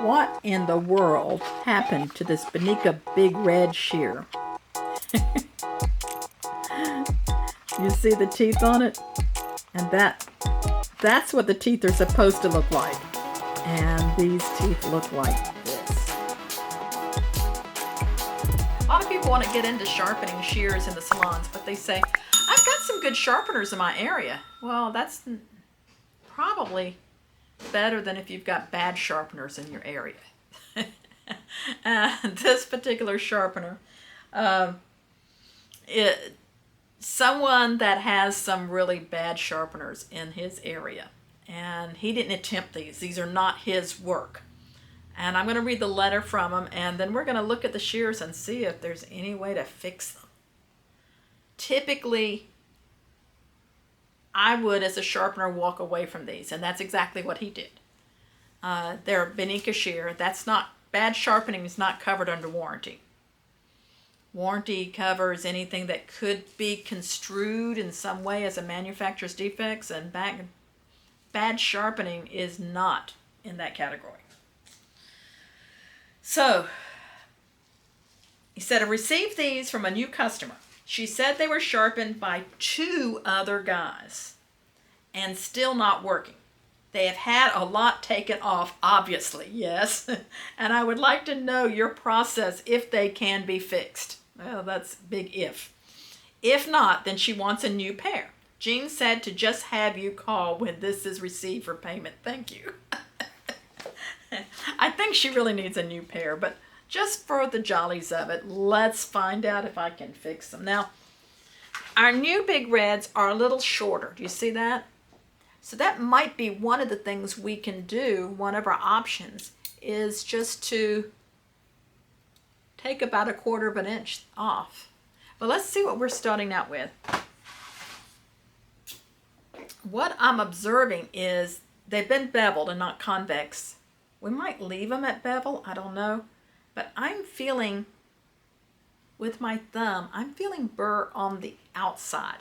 What in the world happened to this Bonika big red shear? You see the teeth on it? And that's what the teeth are supposed to look like. And these teeth look like this. A lot of people want to get into sharpening shears in the salons, but they say, I've got some good sharpeners in my area. Well, that's probably better than if you've got bad sharpeners in your area. This particular sharpener, someone that has some really bad sharpeners in his area, and he didn't attempt these. These are not his work. And I'm going to read the letter from him, and then we're going to look at the shears and see if there's any way to fix them. Typically, I would, as a sharpener, walk away from these, and that's exactly what he did. They're Bonika shear. That's not, bad sharpening is not covered under warranty. Warranty covers anything that could be construed in some way as a manufacturer's defects, and bad sharpening is not in that category. So, he said, I received these from a new customer. She said they were sharpened by 2 other guys and still not working. They have had a lot taken off, obviously, yes. And I would like to know your process if they can be fixed. Well, that's big if. If not, then she wants a new pair. Jean said to just have you call when this is received for payment. Thank you. I think she really needs a new pair, but just for the jollies of it, let's find out if I can fix them. Now, our new big reds are a little shorter. Do you see that? So that might be one of the things we can do. One of our options is just to take about 1/4 of an inch off. But let's see what we're starting out with. What I'm observing is they've been beveled and not convex. We might leave them at bevel, I don't know. But I'm feeling, with my thumb, I'm feeling burr on the outside.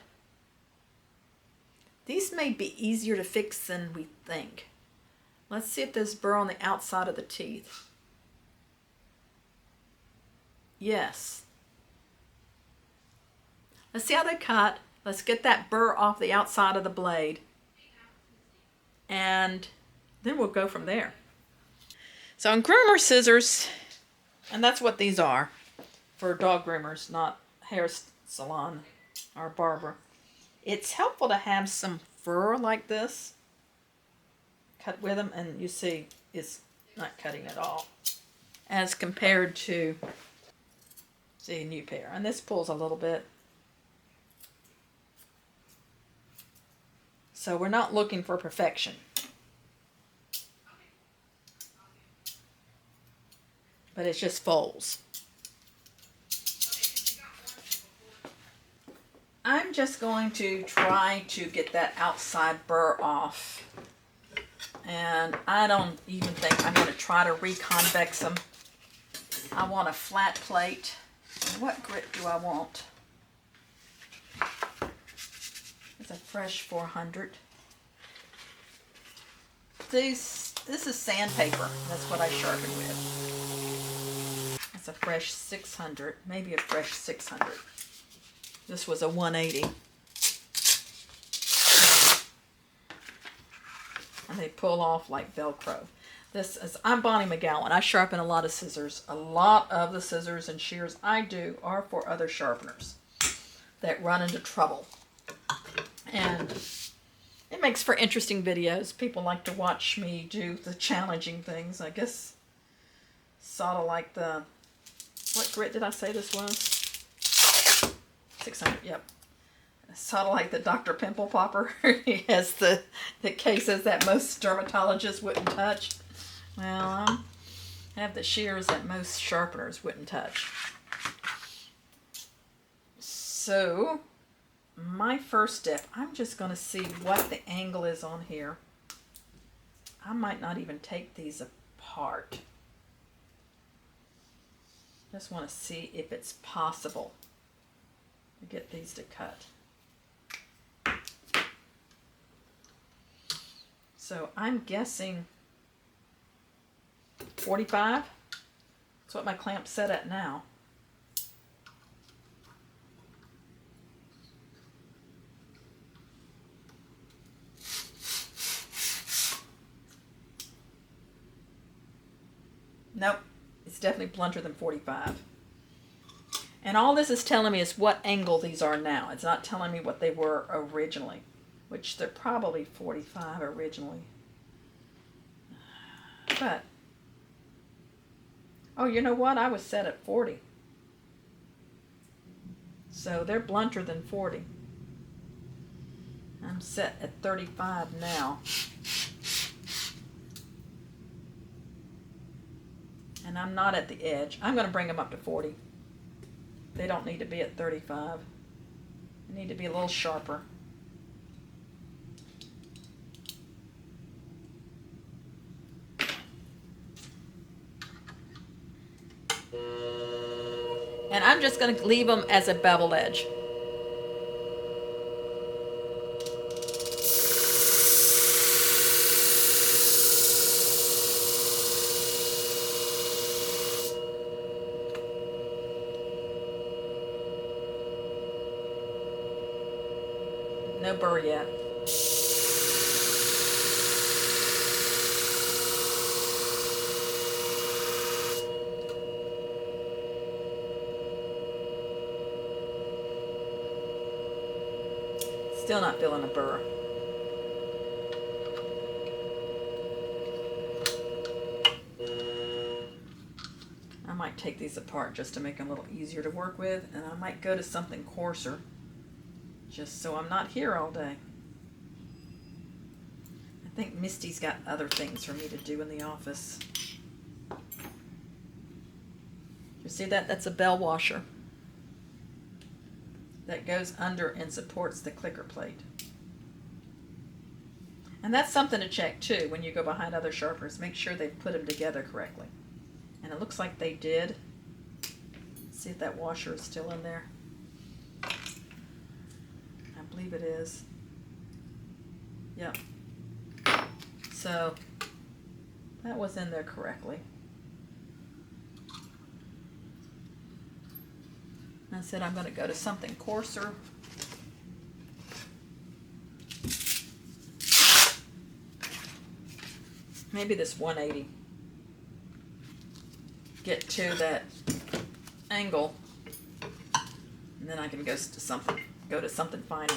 These may be easier to fix than we think. Let's see if there's burr on the outside of the teeth. Yes. Let's see how they cut. Let's get that burr off the outside of the blade. And then we'll go from there. So on groomer scissors, and that's what these are for dog groomers, not hair salon or barber. It's helpful to have some fur like this cut with them, and you see it's not cutting at all as compared to, see, a new pair. And this pulls a little bit. So we're not looking for perfection. But it's just folds. I'm just going to try to get that outside burr off. And I don't even think I'm going to try to reconvex them. I want a flat plate. What grit do I want? It's a fresh 400. This is sandpaper. That's what I sharpen with. It's a fresh 600, maybe a fresh 600. This was a 180. And they pull off like Velcro. I'm Bonnie McGowan. I sharpen a lot of scissors. A lot of the scissors and shears I do are for other sharpeners that run into trouble. And it makes for interesting videos. People like to watch me do the challenging things. I guess sort of like the, what grit did I say this was? 600, yep. Sort of like the Dr. Pimple Popper. He has the cases that most dermatologists wouldn't touch. Well, I have the shears that most sharpeners wouldn't touch. So, my first step, I'm just going to see what the angle is on here. I might not even take these apart. Just want to see if it's possible to get these to cut. So I'm guessing 45. That's what my clamp's set at now. Nope, it's definitely blunter than 45. And all this is telling me is what angle these are now. It's not telling me what they were originally, which they're probably 45 originally. But, oh, you know what? I was set at 40. So they're blunter than 40. I'm set at 35 now. And I'm not at the edge. I'm going to bring them up to 40. They don't need to be at 35. They need to be a little sharper. And I'm just going to leave them as a bevel edge. No burr yet. Still not feeling a burr. I might take these apart just to make them a little easier to work with, and I might go to something coarser just so I'm not here all day. I think Misty's got other things for me to do in the office. You see that? That's a bell washer that goes under and supports the clicker plate. And that's something to check too when you go behind other sharpeners. Make sure they've put them together correctly. And it looks like they did. See if that washer is still in there. I believe it is. Yep. So that was in there correctly. I said I'm going to go to something coarser. Maybe this 180. Get to that angle, and then I can go to something finer.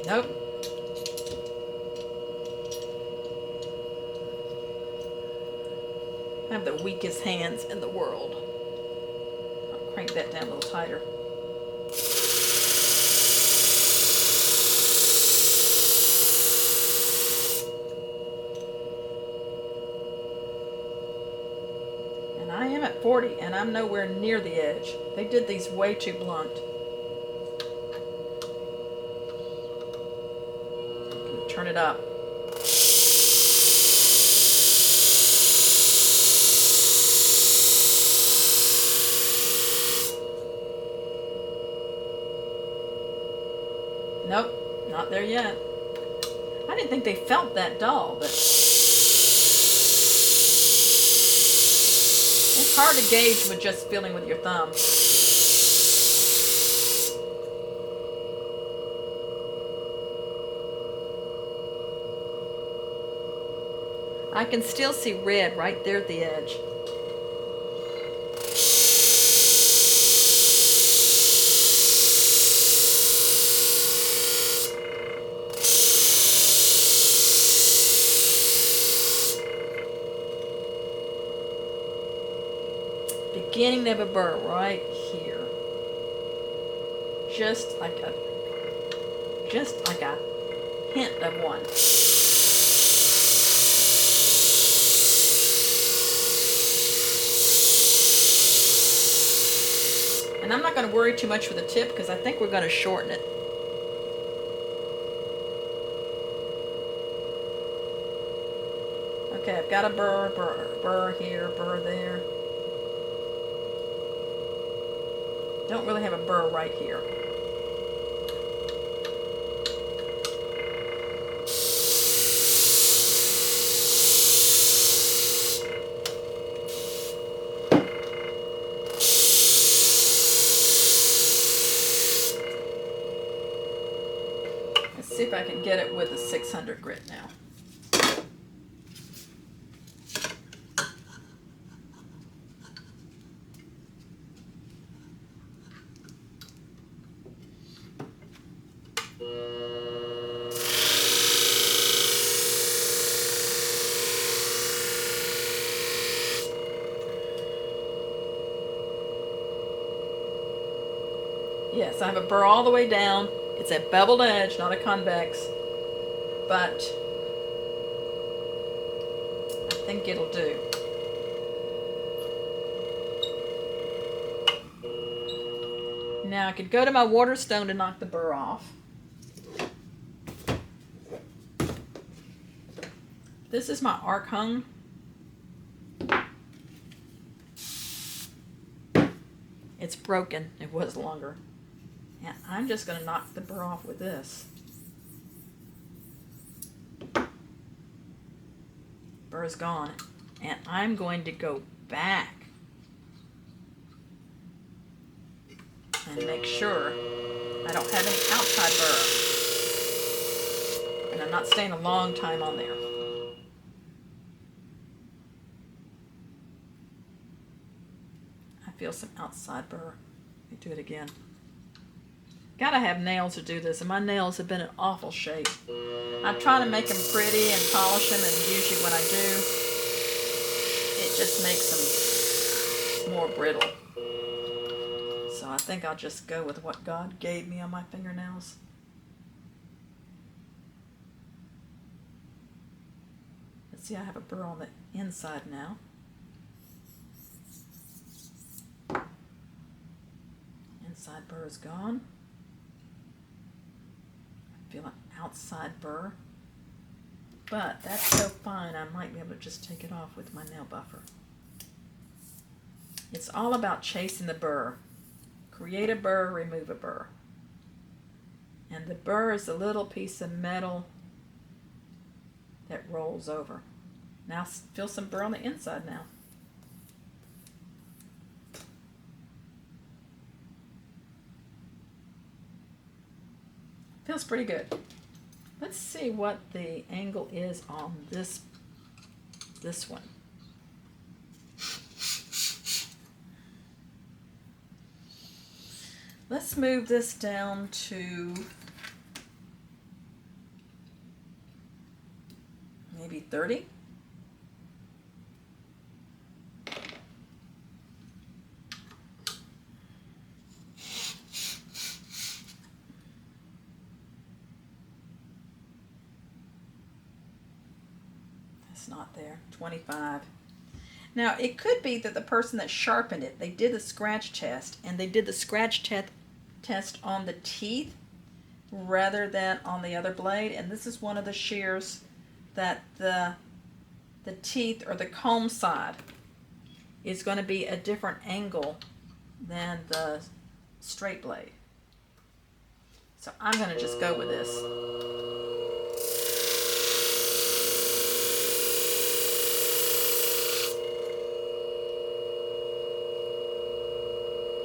Nope. I have the weakest hands in the world. I'll crank that down a little tighter. And I am at 40, and I'm nowhere near the edge. They did these way too blunt. Turn it up. Nope, not there yet. I didn't think they felt that dull, but it's hard to gauge with just feeling with your thumb. I can still see red right there at the edge. Beginning of a burr right here. Just like a hint of one. And I'm not going to worry too much with the tip because I think we're going to shorten it. Okay, I've got a burr here, burr there. Don't really have a burr right here. See if I can get it with a 600 grit now. Yes, I have a burr all the way down. It's a beveled edge, not a convex, but I think it'll do. Now I could go to my water stone to knock the burr off. This is my Archone. It's broken. It was longer. And I'm just going to knock the burr off with this. Burr is gone. And I'm going to go back and make sure I don't have any outside burr. And I'm not staying a long time on there. I feel some outside burr. Let me do it again. Gotta have nails to do this, and my nails have been in awful shape. I try to make them pretty and polish them, and usually when I do, it just makes them more brittle. So I think I'll just go with what God gave me on my fingernails. Let's see, I have a burr on the inside now. Inside burr is gone. Feel an outside burr, but that's so fine I might be able to just take it off with my nail buffer. It's all about chasing the burr. Create a burr, remove a burr. And the burr is a little piece of metal that rolls over. Now feel some burr on the inside now. Feels pretty good. Let's see what the angle is on this one. Let's move this down to maybe 30. Not there. 25. Now it could be that the person that sharpened it, they did the scratch test, and they did the scratch test on the teeth rather than on the other blade, and this is one of the shears that the teeth or the comb side is going to be a different angle than the straight blade. So I'm going to just go with this.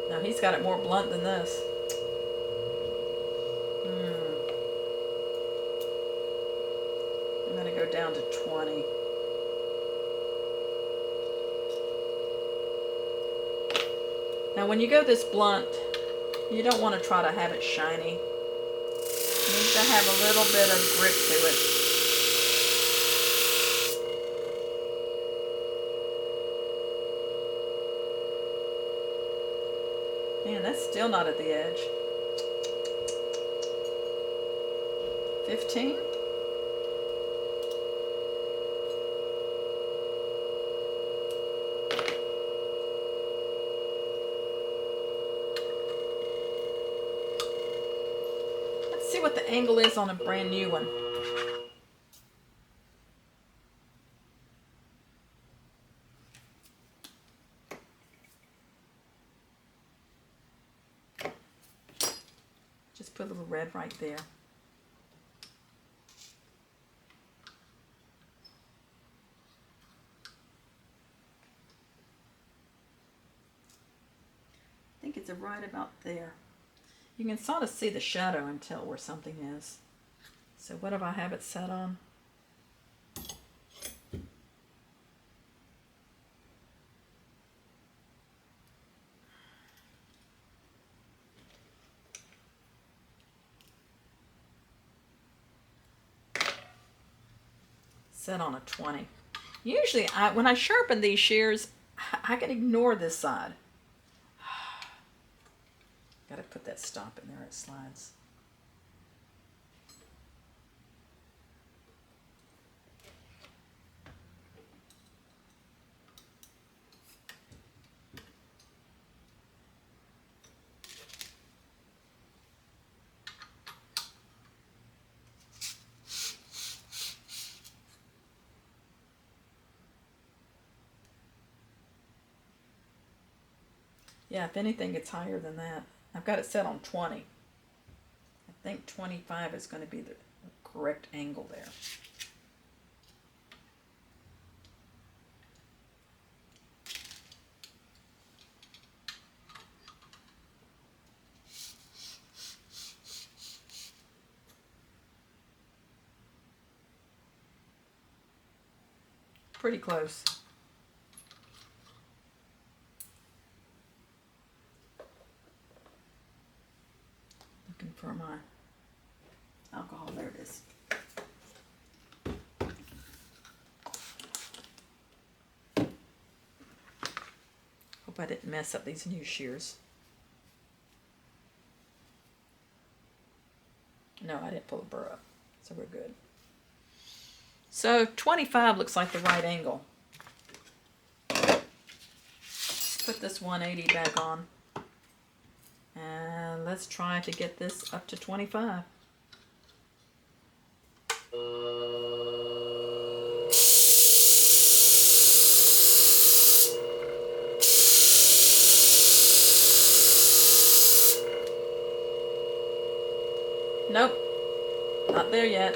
Now he's got it more blunt than this. I'm going to go down to 20. Now when you go this blunt, you don't want to try to have it shiny. It needs to have a little bit of grip to it. Man, that's still not at the edge. 15. Let's see what the angle is on a brand new one. Just put a little red right there. I think it's right about there. You can sort of see the shadow and tell where something is. So what do I have it set on? Set on a 20. Usually, when I sharpen these shears, I can ignore this side. Got to put that stop in there, it slides. Yeah, if anything gets higher than that, I've got it set on 20. I think 25 is going to be the correct angle there. Pretty close. Looking for my alcohol. There it is. Hope I didn't mess up these new shears. No, I didn't pull the burr up, so we're good. So 25 looks like the right angle. Let's put this 180 back on. And let's try to get this up to 25. Nope, not there yet.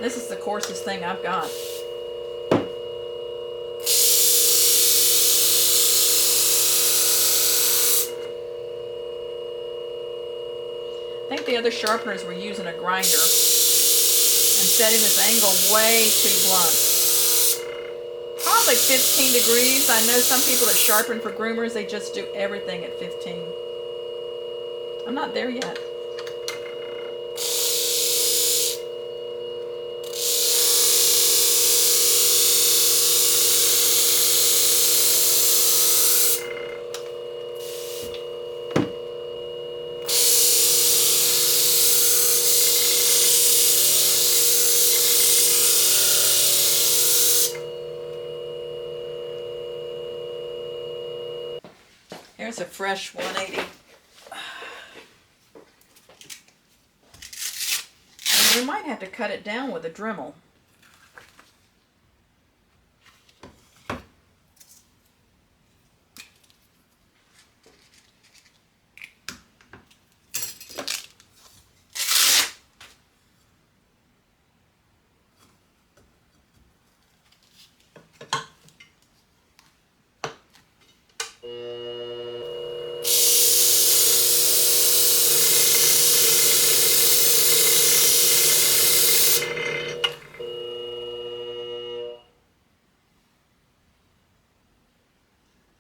This is the coarsest thing I've got. I think the other sharpeners were using a grinder and setting this angle way too blunt. Probably 15 degrees. I know some people that sharpen for groomers, they just do everything at 15. I'm not there yet. Here's a fresh 180. And we might have to cut it down with a Dremel.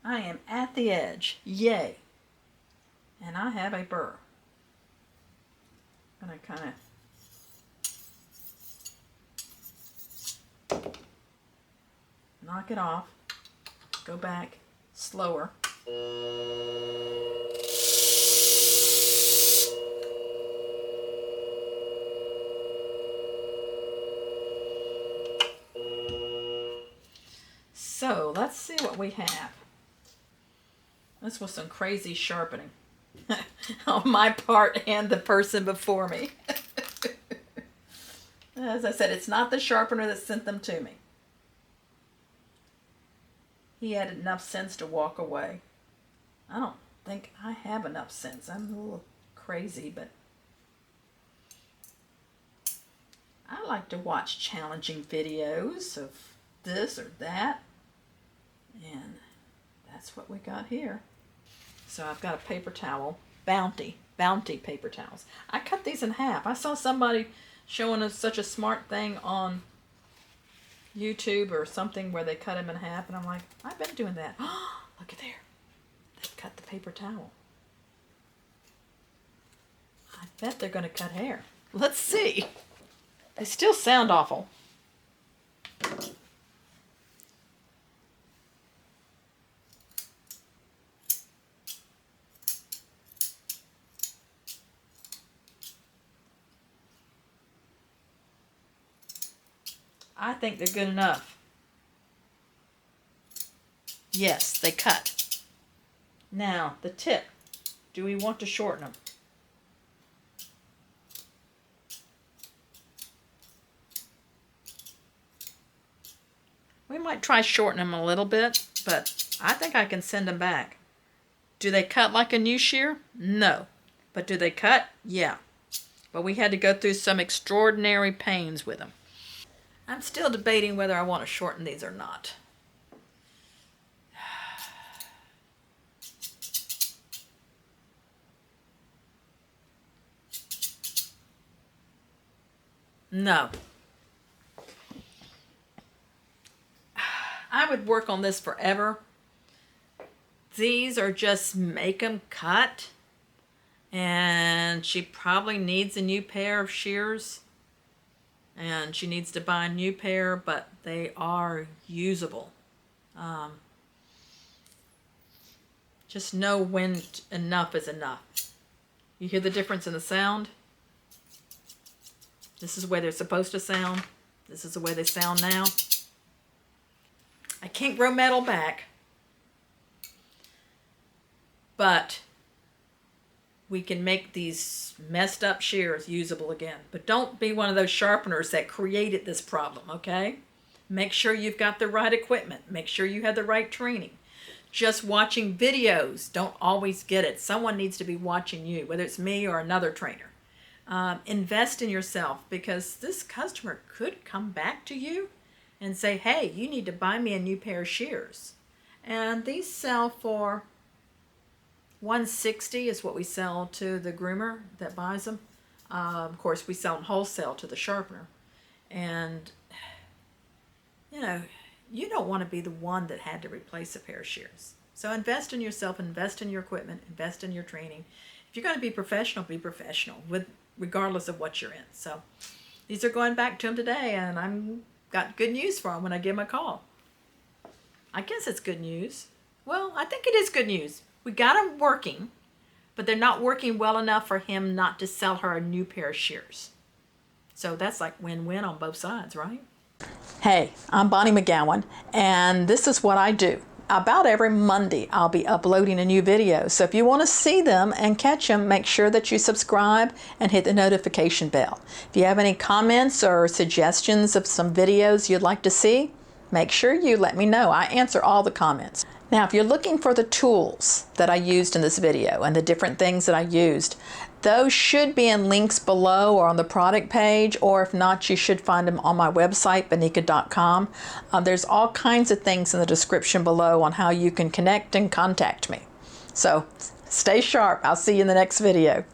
I am at the edge. Yay. And I have a burr. I'm going to kind of knock it off. Go back slower. So let's see what we have. This was some crazy sharpening on my part and the person before me. As I said, it's not the sharpener that sent them to me. He had enough sense to walk away. I don't think I have enough sense. I'm a little crazy, but I like to watch challenging videos of this or that. And that's what we got here. So I've got a paper towel, Bounty paper towels. I cut these in half. I saw somebody showing us such a smart thing on YouTube or something where they cut them in half, and I'm like, I've been doing that. Look at there. They've cut the paper towel. I bet they're going to cut hair. Let's see. They still sound awful. I think they're good enough. Yes, they cut. Now, the tip. Do we want to shorten them? We might try shortening them a little bit, but I think I can send them back. Do they cut like a new shear? No. But do they cut? Yeah. But we had to go through some extraordinary pains with them. I'm still debating whether I want to shorten these or not. No. I would work on this forever. These are just make them cut. And she probably needs a new pair of shears. And she needs to buy a new pair, but they are usable. Just know when enough is enough. You hear the difference in the sound? This is the way they're supposed to sound. This is the way they sound now. I can't grow metal back, but we can make these messed up shears usable again. But don't be one of those sharpeners that created this problem, okay? Make sure you've got the right equipment. Make sure you have the right training. Just watching videos don't always get it. Someone needs to be watching you, whether it's me or another trainer. Invest in yourself, because this customer could come back to you and say, hey, you need to buy me a new pair of shears. And these sell for $160 is what we sell to the groomer that buys them. Of course, we sell them wholesale to the sharpener. And, you know, you don't want to be the one that had to replace a pair of shears. So invest in yourself, invest in your equipment, invest in your training. If you're going to be professional regardless of what you're in. So these are going back to them today, and I'm got good news for him when I give him a call. I guess it's good news. Well, I think it is good news. We got them working, but they're not working well enough for him not to sell her a new pair of shears. So that's like win-win on both sides, right? Hey, I'm Bonnie McGowan, and this is what I do. About every Monday, I'll be uploading a new video. So if you want to see them and catch them, make sure that you subscribe and hit the notification bell. If you have any comments or suggestions of some videos you'd like to see, make sure you let me know. I answer all the comments. Now, if you're looking for the tools that I used in this video and the different things that I used, those should be in links below or on the product page, or if not, you should find them on my website, bonika.com. There's all kinds of things in the description below on how you can connect and contact me. So stay sharp. I'll see you in the next video.